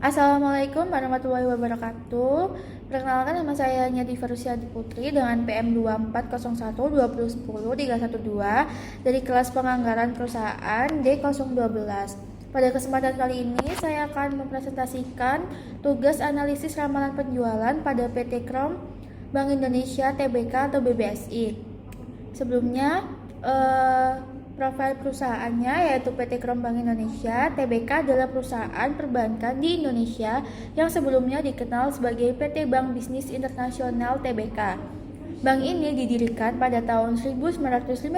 Assalamualaikum warahmatullahi wabarakatuh. Perkenalkan, nama saya Nyadi Ferusiadi Putri dengan PM 2401 dari kelas penganggaran perusahaan D012. Pada kesempatan kali ini saya akan mempresentasikan tugas analisis ramalan penjualan pada PT Krom Bank Indonesia Tbk atau BBSI. Sebelumnya, profil perusahaannya yaitu PT Krom Bank Indonesia Tbk adalah perusahaan perbankan di Indonesia yang sebelumnya dikenal sebagai PT Bank Bisnis Internasional Tbk. Bank ini didirikan pada tahun 1957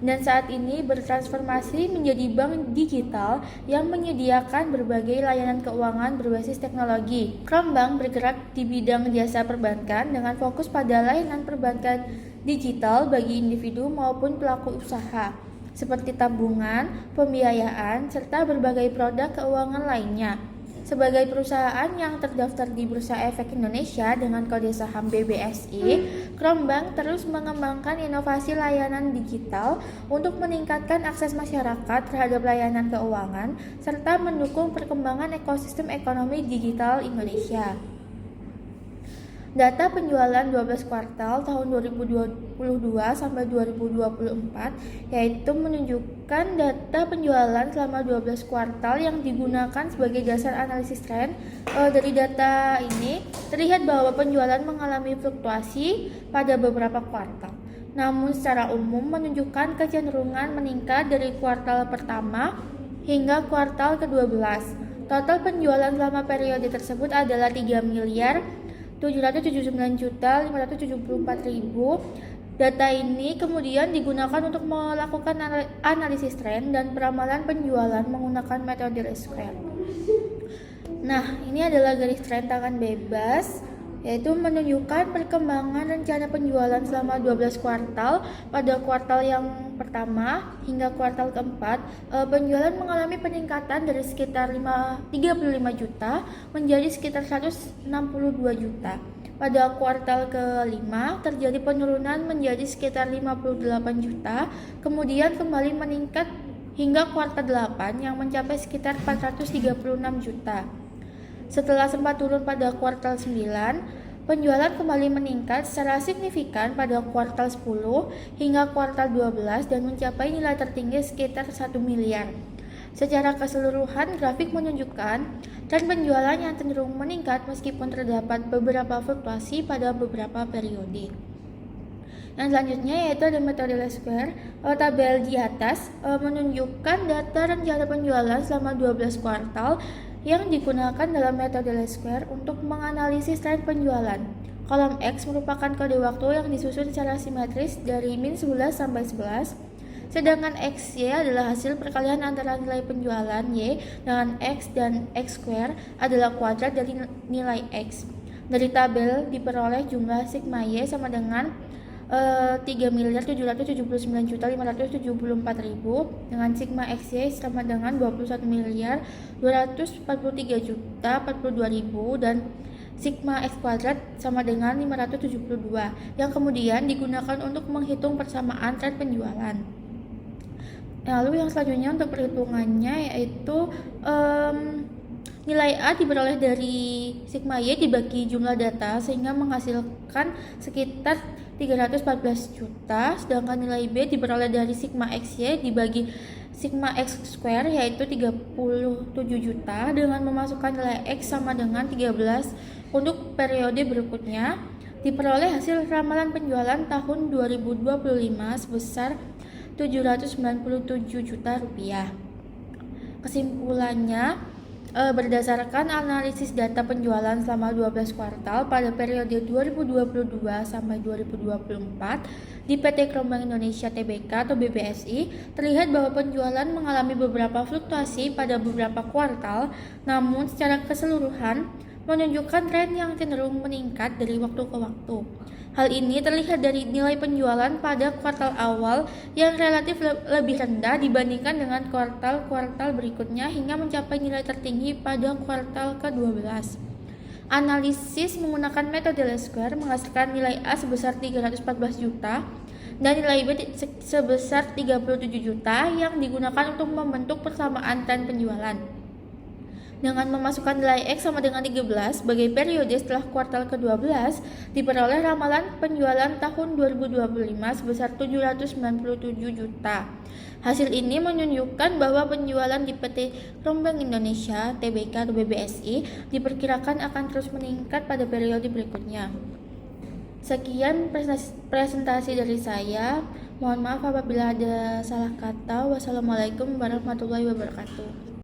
dan saat ini bertransformasi menjadi bank digital yang menyediakan berbagai layanan keuangan berbasis teknologi. Krom Bank bergerak di bidang jasa perbankan dengan fokus pada layanan perbankan digital bagi individu maupun pelaku usaha, seperti tabungan, pembiayaan, serta berbagai produk keuangan lainnya. Sebagai perusahaan yang terdaftar di Bursa Efek Indonesia dengan kode saham BBSI, Krom Bank terus mengembangkan inovasi layanan digital untuk meningkatkan akses masyarakat terhadap layanan keuangan serta mendukung perkembangan ekosistem ekonomi digital Indonesia. Data penjualan 12 kuartal tahun 2022 sampai 2024 yaitu menunjukkan data penjualan selama 12 kuartal yang digunakan sebagai dasar analisis tren. Dari data ini terlihat bahwa penjualan mengalami fluktuasi pada beberapa kuartal, namun secara umum menunjukkan kecenderungan meningkat dari kuartal pertama hingga kuartal ke-12. Total penjualan selama periode tersebut adalah 3.779.574.000. Data ini kemudian digunakan untuk melakukan analisis tren dan peramalan penjualan menggunakan metode Least-Square. Nah, ini adalah garis tren tangan bebas, yaitu menunjukkan perkembangan rencana penjualan selama 12 kuartal. Pada kuartal yang pertama hingga kuartal keempat, penjualan mengalami peningkatan dari sekitar 35 juta menjadi sekitar 162 juta. Pada kuartal ke-5 terjadi penurunan menjadi sekitar 58 juta, kemudian kembali meningkat hingga kuartal 8 yang mencapai sekitar 436 juta. Setelah sempat turun pada kuartal 9, penjualan kembali meningkat secara signifikan pada kuartal 10 hingga kuartal 12 dan mencapai nilai tertinggi sekitar 1 miliar. Secara keseluruhan, grafik menunjukkan tren penjualan yang cenderung meningkat meskipun terdapat beberapa fluktuasi pada beberapa periode. Yang selanjutnya yaitu ada metode Least-Square. Tabel di atas menunjukkan data rencana penjualan selama 12 kuartal yang digunakan dalam metode Least-Square untuk menganalisis tren penjualan. Kolom X merupakan kode waktu yang disusun secara simetris dari min 11 sampai 11, sedangkan XY adalah hasil perkalian antara nilai penjualan Y dengan X dan X square adalah kuadrat dari nilai X. Dari tabel diperoleh jumlah sigma Y sama dengan 3.779.574.000 dengan sigma XY sama dengan 21.243.042.000 dan sigma X kuadrat sama dengan 572 yang kemudian digunakan untuk menghitung persamaan tren penjualan. Lalu yang selanjutnya untuk perhitungannya yaitu nilai A diperoleh dari sigma Y dibagi jumlah data sehingga menghasilkan sekitar 314 juta, sedangkan nilai B diperoleh dari sigma XY dibagi sigma X square yaitu 37 juta dengan memasukkan nilai X sama dengan 13 untuk periode berikutnya. Diperoleh hasil ramalan penjualan tahun 2025 sebesar 797 juta rupiah. Kesimpulannya, berdasarkan analisis data penjualan selama 12 kuartal pada periode 2022 sampai 2024 di PT Krom Bank Indonesia Tbk atau BBSI, terlihat bahwa penjualan mengalami beberapa fluktuasi pada beberapa kuartal, namun secara keseluruhan menunjukkan tren yang cenderung meningkat dari waktu ke waktu. Hal ini terlihat dari nilai penjualan pada kuartal awal yang relatif lebih rendah dibandingkan dengan kuartal-kuartal berikutnya hingga mencapai nilai tertinggi pada kuartal ke-12. Analisis menggunakan metode Least-Square menghasilkan nilai A sebesar 314 juta dan nilai B sebesar 37 juta yang digunakan untuk membentuk persamaan tren penjualan. Dengan memasukkan nilai X sama dengan 13 sebagai periode setelah kuartal ke-12, diperoleh ramalan penjualan tahun 2025 sebesar 797 juta. Hasil ini menunjukkan bahwa penjualan di PT Rombeng Indonesia, TBK atau BBSI, diperkirakan akan terus meningkat pada periode berikutnya. Sekian presentasi dari saya. Mohon maaf apabila ada salah kata. Wassalamualaikum warahmatullahi wabarakatuh.